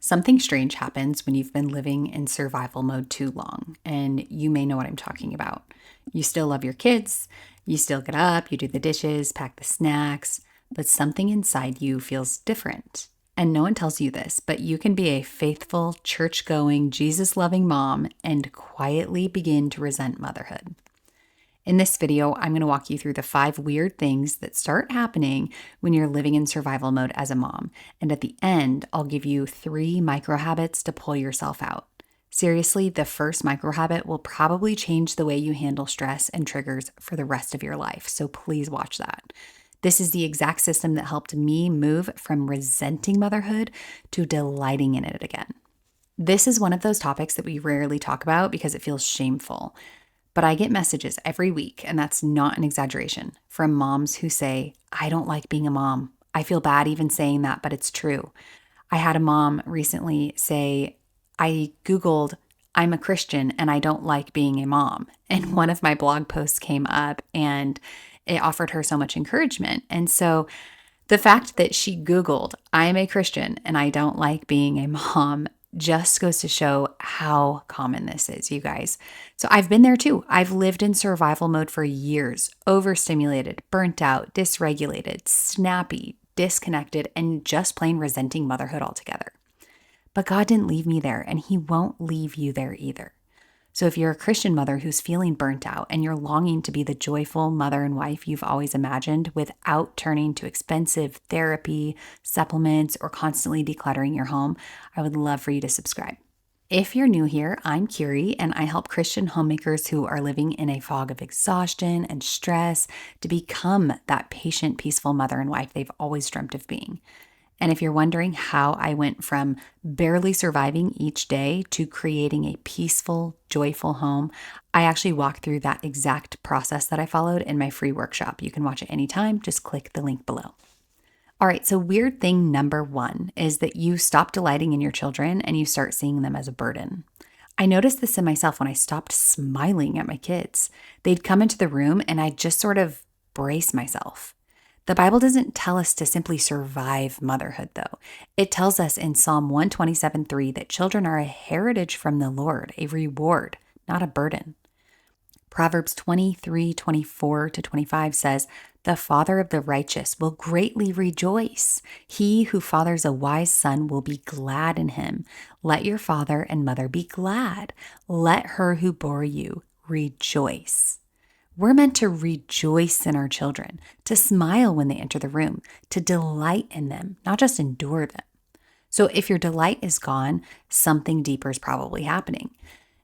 Something strange happens when you've been living in survival mode too long, and you may know what I'm talking about. You still love your kids, you still get up, you do the dishes, pack the snacks, but something inside you feels different. And no one tells you this, but you can be a faithful, church going, Jesus loving mom and quietly begin to resent motherhood. In this video, I'm going to walk you through the 5 weird things that start happening when you're living in survival mode as a mom. And at the end, I'll give you 3 micro habits to pull yourself out. Seriously, the first micro habit will probably change the way you handle stress and triggers for the rest of your life. So please watch that. This is the exact system that helped me move from resenting motherhood to delighting in it again. This is one of those topics that we rarely talk about because it feels shameful. But I get messages every week, and that's not an exaggeration, from moms who say, I don't like being a mom. I feel bad even saying that, but it's true. I had a mom recently say, I Googled, I'm a Christian and I don't like being a mom. And one of my blog posts came up and it offered her so much encouragement. And so the fact that she Googled, I'm a Christian and I don't like being a mom just goes to show how common this is, you guys. So I've been there too. I've lived in survival mode for years, overstimulated, burnt out, dysregulated, snappy, disconnected, and just plain resenting motherhood altogether. But God didn't leave me there, and He won't leave you there either. So if you're a Christian mother who's feeling burnt out and you're longing to be the joyful mother and wife you've always imagined without turning to expensive therapy, supplements, or constantly decluttering your home, I would love for you to subscribe. If you're new here, I'm Curie, and I help Christian homemakers who are living in a fog of exhaustion and stress to become that patient, peaceful mother and wife they've always dreamt of being. And if you're wondering how I went from barely surviving each day to creating a peaceful, joyful home, I actually walk through that exact process that I followed in my free workshop. You can watch it anytime. Just click the link below. All right, so weird thing number 1 is that you stop delighting in your children and you start seeing them as a burden. I noticed this in myself when I stopped smiling at my kids. They'd come into the room and I'd just sort of brace myself. The Bible doesn't tell us to simply survive motherhood, though. It tells us in Psalm 127:3 that children are a heritage from the Lord, a reward, not a burden. Proverbs 23:24-25 says, the father of the righteous will greatly rejoice. He who fathers a wise son will be glad in him. Let your father and mother be glad. Let her who bore you rejoice. We're meant to rejoice in our children, to smile when they enter the room, to delight in them, not just endure them. So if your delight is gone, something deeper is probably happening.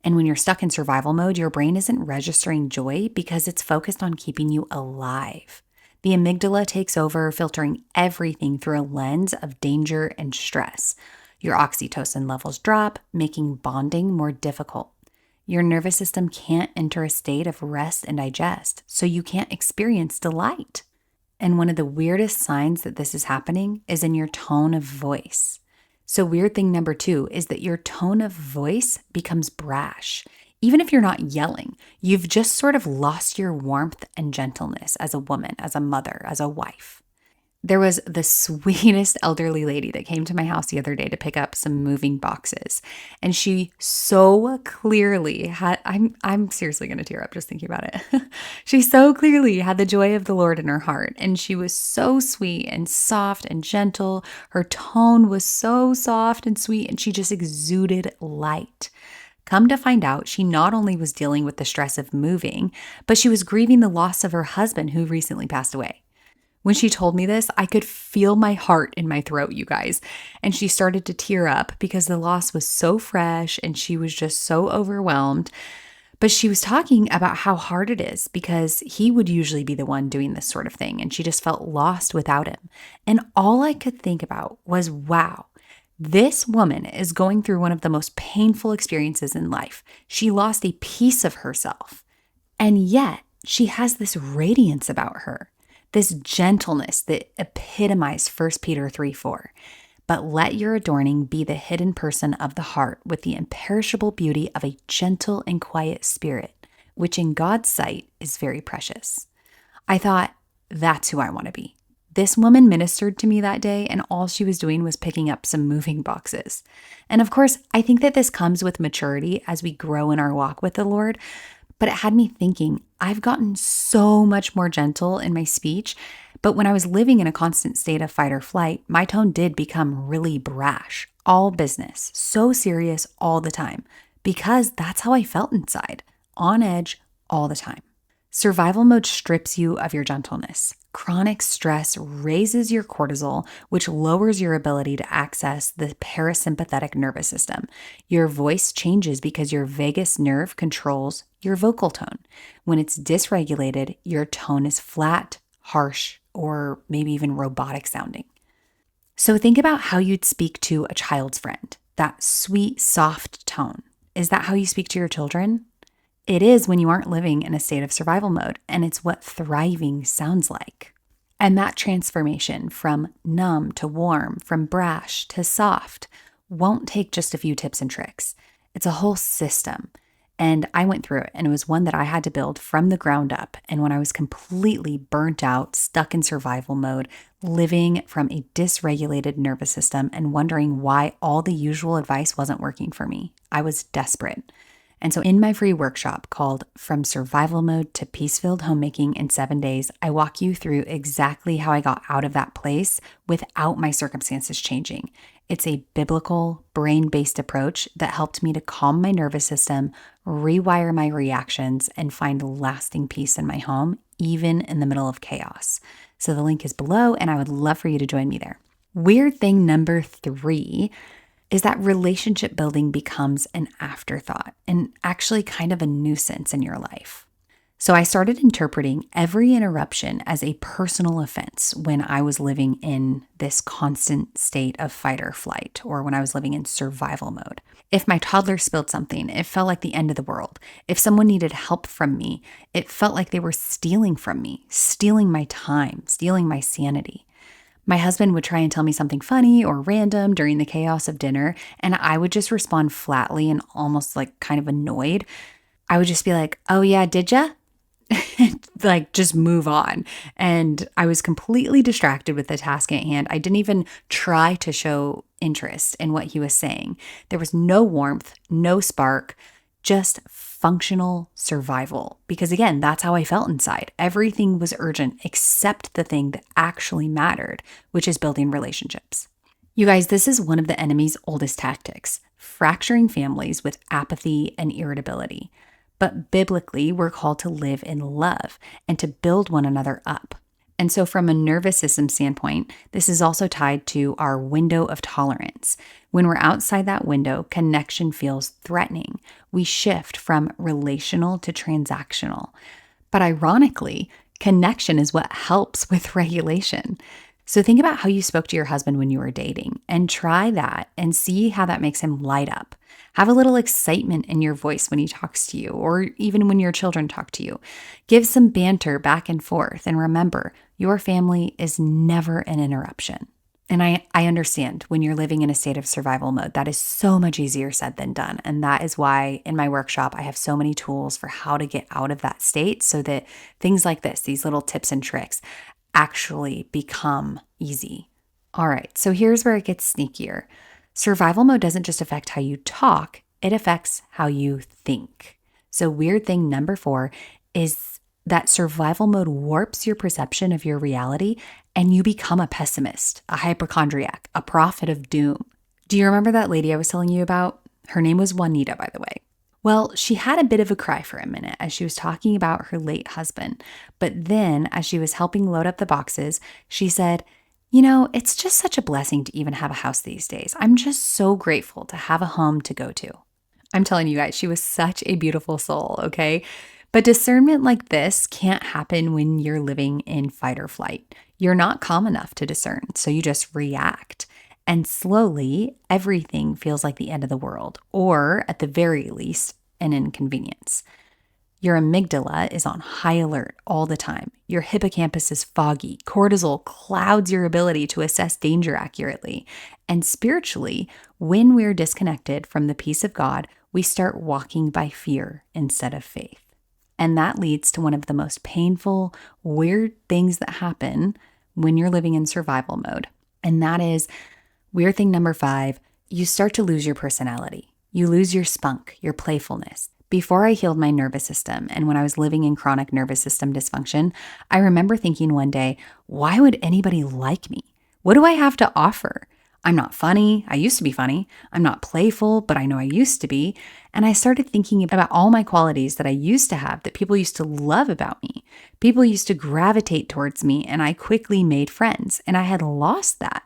And when you're stuck in survival mode, your brain isn't registering joy because it's focused on keeping you alive. The amygdala takes over, filtering everything through a lens of danger and stress. Your oxytocin levels drop, making bonding more difficult. Your nervous system can't enter a state of rest and digest, so you can't experience delight. And one of the weirdest signs that this is happening is in your tone of voice. So weird thing number 2 is that your tone of voice becomes brash. Even if you're not yelling, you've just sort of lost your warmth and gentleness as a woman, as a mother, as a wife. There was the sweetest elderly lady that came to my house the other day to pick up some moving boxes. And she so clearly had, I'm seriously going to tear up just thinking about it. She so clearly had the joy of the Lord in her heart. And she was so sweet and soft and gentle. Her tone was so soft and sweet, and she just exuded light. Come to find out, she not only was dealing with the stress of moving, but she was grieving the loss of her husband who recently passed away. When she told me this, I could feel my heart in my throat, you guys. And she started to tear up because the loss was so fresh and she was just so overwhelmed. But she was talking about how hard it is because he would usually be the one doing this sort of thing. And she just felt lost without him. And all I could think about was, wow, this woman is going through one of the most painful experiences in life. She lost a piece of herself. And yet she has this radiance about her. This gentleness that epitomized 1 Peter 3:4. But let your adorning be the hidden person of the heart with the imperishable beauty of a gentle and quiet spirit, which in God's sight is very precious. I thought, that's who I want to be. This woman ministered to me that day, and all she was doing was picking up some moving boxes. And of course, I think that this comes with maturity as we grow in our walk with the Lord. But it had me thinking, I've gotten so much more gentle in my speech. But when I was living in a constant state of fight or flight, my tone did become really brash, all business, so serious all the time, because that's how I felt inside, on edge all the time. Survival mode strips you of your gentleness. Chronic stress raises your cortisol, which lowers your ability to access the parasympathetic nervous system. Your voice changes because your vagus nerve controls your vocal tone. When it's dysregulated, your tone is flat, harsh, or maybe even robotic sounding. So think about how you'd speak to a child's friend, that sweet, soft tone. Is that how you speak to your children? It is when you aren't living in a state of survival mode, and it's what thriving sounds like. And that transformation from numb to warm, from brash to soft, won't take just a few tips and tricks. It's a whole system. And I went through it, and it was one that I had to build from the ground up. And when I was completely burnt out, stuck in survival mode, living from a dysregulated nervous system and wondering why all the usual advice wasn't working for me, I was desperate. And so in my free workshop called From Survival Mode to Peace-Filled Homemaking in 7 days, I walk you through exactly how I got out of that place without my circumstances changing. It's a biblical, brain-based approach that helped me to calm my nervous system, rewire my reactions, and find lasting peace in my home, even in the middle of chaos. So the link is below, and I would love for you to join me there. Weird thing number 3 is that relationship building becomes an afterthought and actually kind of a nuisance in your life. So I started interpreting every interruption as a personal offense when I was living in this constant state of fight or flight, or when I was living in survival mode. If my toddler spilled something, it felt like the end of the world. If someone needed help from me, it felt like they were stealing from me, stealing my time, stealing my sanity. My husband would try and tell me something funny or random during the chaos of dinner, and I would just respond flatly and almost like kind of annoyed. I would just be like, "Oh yeah, did ya?" Like just move on. And I was completely distracted with the task at hand. I didn't even try to show interest in what he was saying. There was no warmth, no spark, just functional survival. Because again, that's how I felt inside. Everything was urgent except the thing that actually mattered, which is building relationships. You guys, this is one of the enemy's oldest tactics, fracturing families with apathy and irritability. But biblically, we're called to live in love and to build one another up. And so from a nervous system standpoint, this is also tied to our window of tolerance. When we're outside that window, connection feels threatening. We shift from relational to transactional. But ironically, connection is what helps with regulation. So think about how you spoke to your husband when you were dating and try that and see how that makes him light up. Have a little excitement in your voice when he talks to you, or even when your children talk to you. Give some banter back and forth. And remember, your family is never an interruption. And I understand when you're living in a state of survival mode, that is so much easier said than done. And that is why in my workshop, I have so many tools for how to get out of that state so that things like this, these little tips and tricks, actually become easy. All right, so here's where it gets sneakier. Survival mode doesn't just affect how you talk, it affects how you think. So weird thing number 4 is that survival mode warps your perception of your reality and you become a pessimist, a hypochondriac, a prophet of doom. Do you remember that lady I was telling you about? Her name was Juanita, by the way. Well, she had a bit of a cry for a minute as she was talking about her late husband. But then as she was helping load up the boxes, she said, "You know, it's just such a blessing to even have a house these days. I'm just so grateful to have a home to go to." I'm telling you guys, she was such a beautiful soul, okay? But discernment like this can't happen when you're living in fight or flight. You're not calm enough to discern, so you just react. And slowly, everything feels like the end of the world, or at the very least, an inconvenience. Your amygdala is on high alert all the time. Your hippocampus is foggy. Cortisol clouds your ability to assess danger accurately. And spiritually, when we're disconnected from the peace of God, we start walking by fear instead of faith. And that leads to one of the most painful, weird things that happen when you're living in survival mode. And that is weird thing number 5, you start to lose your personality. You lose your spunk, your playfulness. Before I healed my nervous system and when I was living in chronic nervous system dysfunction, I remember thinking one day, why would anybody like me? What do I have to offer? I'm not funny. I used to be funny. I'm not playful, but I know I used to be. And I started thinking about all my qualities that I used to have, that people used to love about me. People used to gravitate towards me, and I quickly made friends, and I had lost that.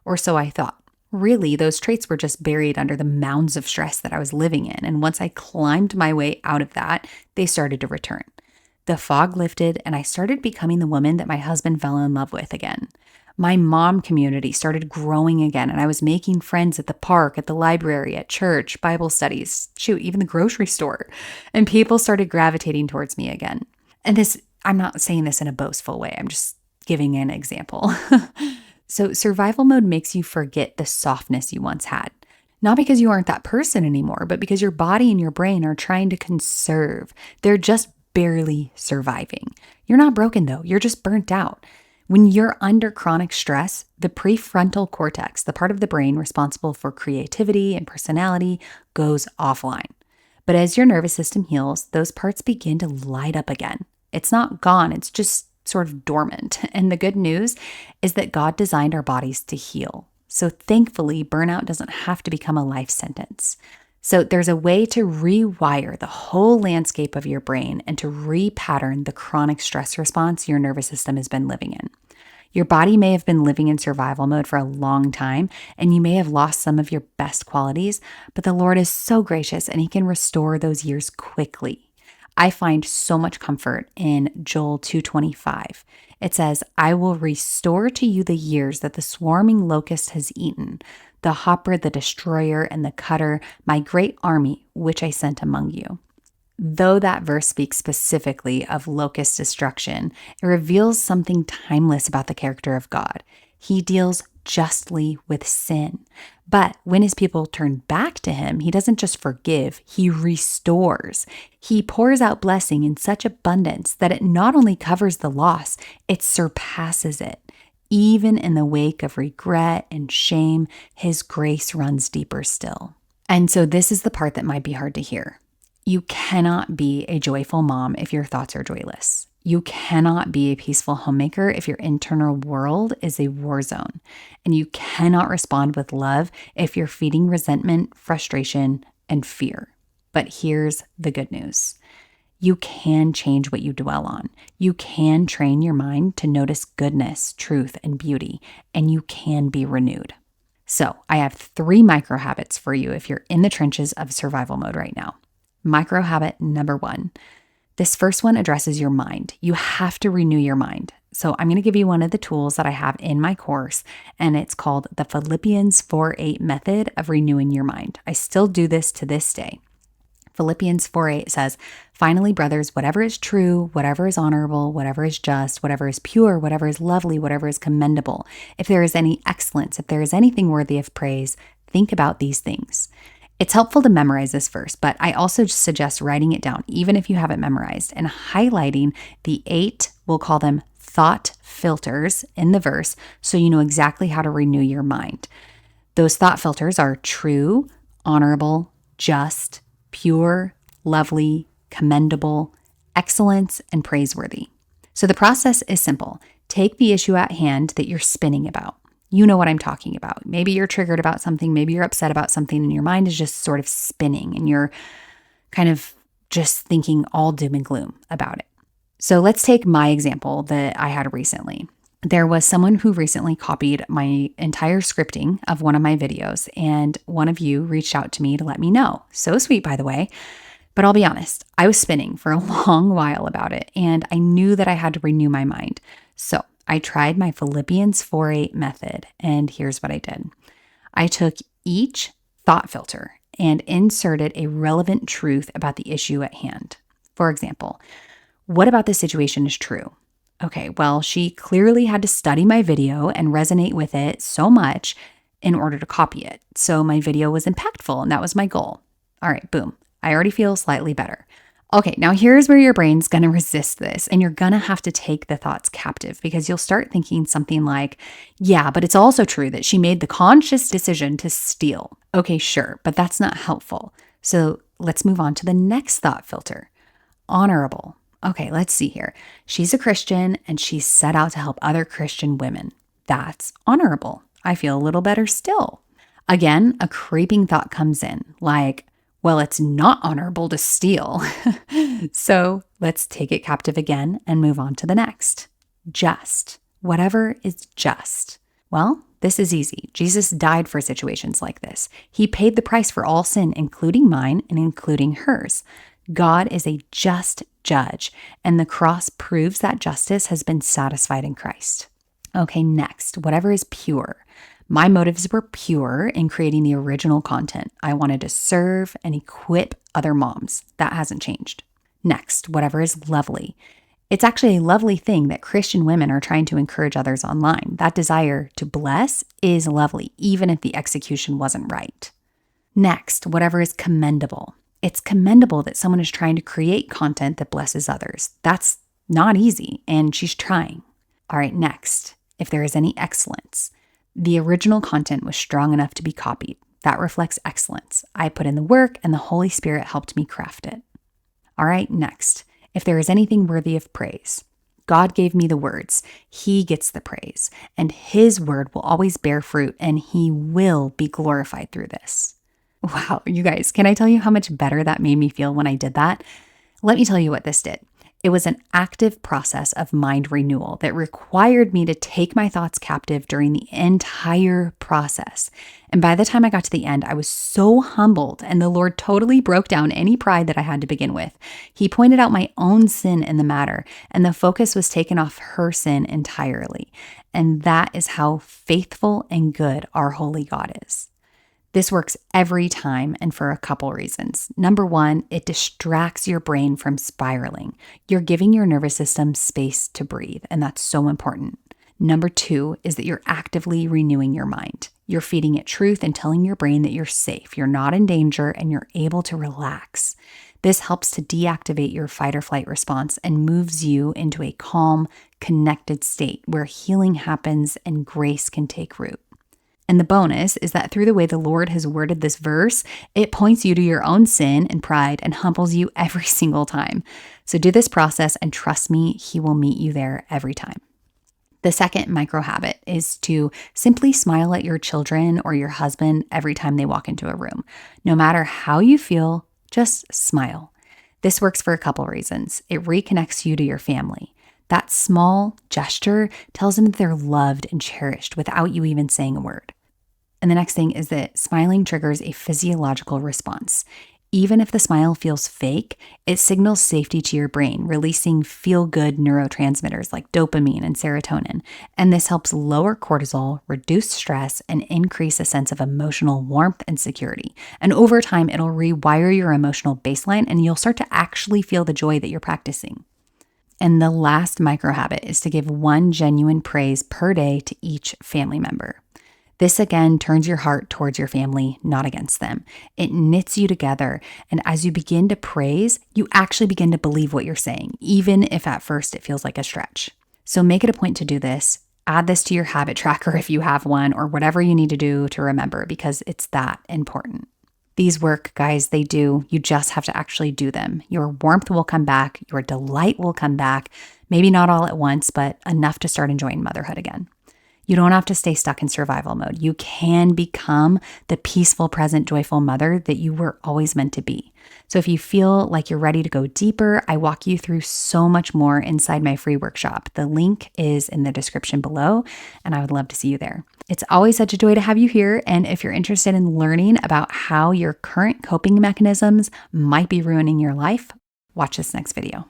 Or so I thought. Really, those traits were just buried under the mounds of stress that I was living in. And once I climbed my way out of that, they started to return. The fog lifted, and I started becoming the woman that my husband fell in love with again. My mom community started growing again, and I was making friends at the park, at the library, at church, Bible studies, even the grocery store. And people started gravitating towards me again. And I'm not saying this in a boastful way. I'm just giving an example. So survival mode makes you forget the softness you once had. Not because you aren't that person anymore, but because your body and your brain are trying to conserve. They're just barely surviving. You're not broken though. You're just burnt out. When you're under chronic stress, the prefrontal cortex, the part of the brain responsible for creativity and personality, goes offline. But as your nervous system heals, those parts begin to light up again. It's not gone. It's just sort of dormant. And the good news is that God designed our bodies to heal. So thankfully, burnout doesn't have to become a life sentence. So there's a way to rewire the whole landscape of your brain and to repattern the chronic stress response your nervous system has been living in. Your body may have been living in survival mode for a long time, and you may have lost some of your best qualities, but the Lord is so gracious and He can restore those years quickly. I find so much comfort in Joel 2:25. It says, I will restore to you the years that the swarming locust has eaten, the hopper, the destroyer, and the cutter, my great army, which I sent among you. Though that verse speaks specifically of locust destruction, it reveals something timeless about the character of God. He deals justly with sin. But when His people turn back to Him, He doesn't just forgive, He restores. He pours out blessing in such abundance that it not only covers the loss, it surpasses it. Even in the wake of regret and shame, His grace runs deeper still. And so this is the part that might be hard to hear. You cannot be a joyful mom if your thoughts are joyless. You cannot be a peaceful homemaker if your internal world is a war zone. And you cannot respond with love if you're feeding resentment, frustration, and fear. But here's the good news. You can change what you dwell on. You can train your mind to notice goodness, truth, and beauty, and you can be renewed. So I have 3 micro habits for you if you're in the trenches of survival mode right now. Micro habit number 1. This first one addresses your mind. You have to renew your mind. So I'm going to give you one of the tools that I have in my course, and it's called the Philippians 4:8 method of renewing your mind. I still do this to this day. Philippians 4:8 says, finally, brothers, whatever is true, whatever is honorable, whatever is just, whatever is pure, whatever is lovely, whatever is commendable, if there is any excellence, if there is anything worthy of praise, think about these things. It's helpful to memorize this verse, but I also suggest writing it down, even if you haven't memorized, and highlighting the 8, we'll call them thought filters in the verse, so you know exactly how to renew your mind. Those thought filters are true, honorable, just, pure, lovely, commendable, excellence, and praiseworthy. So the process is simple. Take the issue at hand that you're spinning about. You know what I'm talking about. Maybe you're triggered about something, maybe you're upset about something, and your mind is just sort of spinning and you're kind of just thinking all doom and gloom about it. So let's take my example that I had recently. There was someone who recently copied my entire scripting of one of my videos, and one of you reached out to me to let me know. So sweet, by the way. But I'll be honest, I was spinning for a long while about it, and I knew that I had to renew my mind. So I tried my Philippians 4:8 method, and here's what I did. I took each thought filter and inserted a relevant truth about the issue at hand. For example, what about this situation is true? Okay, well, she clearly had to study my video and resonate with it so much in order to copy it. So my video was impactful, and that was my goal. All right, boom. I already feel slightly better. Okay, now here's where your brain's gonna resist this, and you're gonna have to take the thoughts captive because you'll start thinking something like, yeah, but it's also true that she made the conscious decision to steal. Okay, sure, but that's not helpful. So let's move on to the next thought filter. Honorable. Okay, let's see here. She's a Christian and she's set out to help other Christian women. That's honorable. I feel a little better still. Again, a creeping thought comes in like, well, it's not honorable to steal. So let's take it captive again and move on to the next. Just. Whatever is just. Well, this is easy. Jesus died for situations like this. He paid the price for all sin, including mine and including hers. God is a just judge, and the cross proves that justice has been satisfied in Christ. Okay, next, whatever is pure. My motives were pure in creating the original content. I wanted to serve and equip other moms. That hasn't changed. Next, whatever is lovely. It's actually a lovely thing that Christian women are trying to encourage others online. That desire to bless is lovely, even if the execution wasn't right. Next, whatever is commendable. It's commendable that someone is trying to create content that blesses others. That's not easy, and she's trying. All right, next, if there is any excellence. The original content was strong enough to be copied. That reflects excellence. I put in the work and the Holy Spirit helped me craft it. All right, next, if there is anything worthy of praise. God gave me the words. He gets the praise, and his word will always bear fruit, and he will be glorified through this. Wow, you guys, can I tell you how much better that made me feel when I did that? Let me tell you what this did. It was an active process of mind renewal that required me to take my thoughts captive during the entire process. And by the time I got to the end, I was so humbled, and the Lord totally broke down any pride that I had to begin with. He pointed out my own sin in the matter, and the focus was taken off her sin entirely. And that is how faithful and good our holy God is. This works every time and for a couple reasons. Number one, it distracts your brain from spiraling. You're giving your nervous system space to breathe, and that's so important. Number two is that you're actively renewing your mind. You're feeding it truth and telling your brain that you're safe, you're not in danger, and you're able to relax. This helps to deactivate your fight or flight response and moves you into a calm, connected state where healing happens and grace can take root. And the bonus is that through the way the Lord has worded this verse, it points you to your own sin and pride and humbles you every single time. So do this process and trust me, he will meet you there every time. The second micro habit is to simply smile at your children or your husband every time they walk into a room. No matter how you feel, just smile. This works for a couple reasons. It reconnects you to your family. That small gesture tells them that they're loved and cherished without you even saying a word. And the next thing is that smiling triggers a physiological response. Even if the smile feels fake, it signals safety to your brain, releasing feel-good neurotransmitters like dopamine and serotonin. And this helps lower cortisol, reduce stress, and increase a sense of emotional warmth and security. And over time, it'll rewire your emotional baseline, and you'll start to actually feel the joy that you're practicing. And the last micro habit is to give one genuine praise per day to each family member. This again turns your heart towards your family, not against them. It knits you together. And as you begin to praise, you actually begin to believe what you're saying, even if at first it feels like a stretch. So make it a point to do this. Add this to your habit tracker if you have one, or whatever you need to do to remember, because it's that important. These work, guys, they do. You just have to actually do them. Your warmth will come back. Your delight will come back. Maybe not all at once, but enough to start enjoying motherhood again. You don't have to stay stuck in survival mode. You can become the peaceful, present, joyful mother that you were always meant to be. So if you feel like you're ready to go deeper, I walk you through so much more inside my free workshop. The link is in the description below, and I would love to see you there. It's always such a joy to have you here. And if you're interested in learning about how your current coping mechanisms might be ruining your life, watch this next video.